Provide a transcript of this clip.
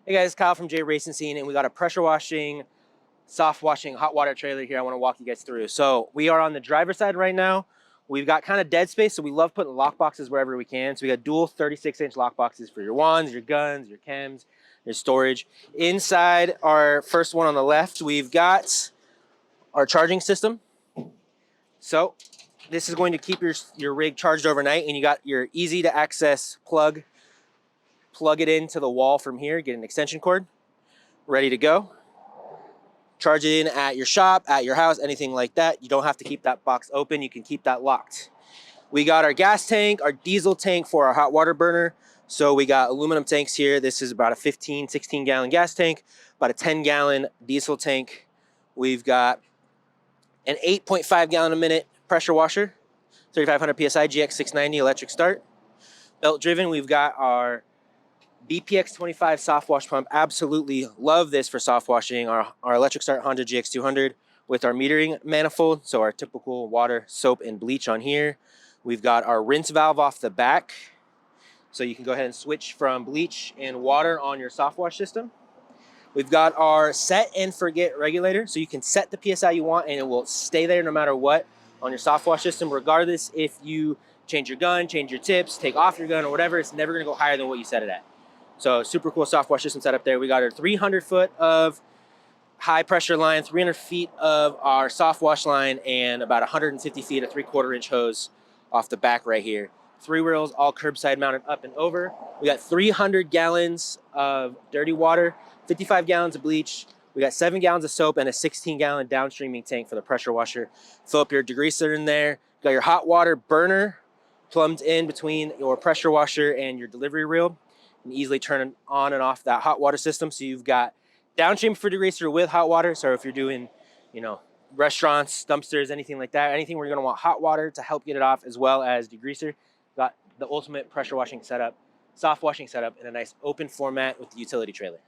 Hey guys, Kyle from J.Racenstein, and we got a pressure washing, soft washing, hot water trailer here I want to walk you guys through. So we are on the driver's side right now. We've got kind of dead space, so we love putting lock boxes wherever we can. So we got dual 36-inch lock boxes for your wands, your guns, your chems, your storage. Inside our first one on the left, we've got our charging system. So this is going to keep your rig charged overnight, and you got your easy to access plug. Plug it into the wall from here, get an extension cord, ready to go. Charge it in at your shop, at your house, anything like that. You don't have to keep that box open. You can keep that locked. We got our gas tank, our diesel tank for our hot water burner. So we got aluminum tanks here. This is about a 15, 16 gallon gas tank, about a 10 gallon diesel tank. We've got an 8.5 gallon a minute pressure washer, 3500 PSI GX690 electric start. Belt driven, we've got our BPX25 soft wash pump. Absolutely love this for soft washing. Our electric start Honda GX200 with our metering manifold. So our typical water, soap, and bleach on here. We've got our rinse valve off the back. So you can go ahead and switch from bleach and water on your soft wash system. We've got our set and forget regulator. So you can set the PSI you want and it will stay there no matter what on your soft wash system, regardless if you change your gun, change your tips, take off your gun or whatever, it's never gonna go higher than what you set it at. So super cool soft wash system setup there. We got our 300 foot of high pressure line, 300 feet of our soft wash line, and about 150 feet of 3/4 inch hose off the back right here. 3 wheels, all curbside mounted up and over. We got 300 gallons of dirty water, 55 gallons of bleach. We got 7 gallons of soap and a 16 gallon downstreaming tank for the pressure washer. Fill up your degreaser in there. Got your hot water burner plumbed in between your pressure washer and your delivery reel. And easily turn on and off that hot water system. So you've got downstream for degreaser with hot water. So if you're doing, restaurants, dumpsters, anything like that, anything where you're gonna want hot water to help get it off, as well as degreaser, got the ultimate pressure washing setup, soft washing setup in a nice open format with the utility trailer.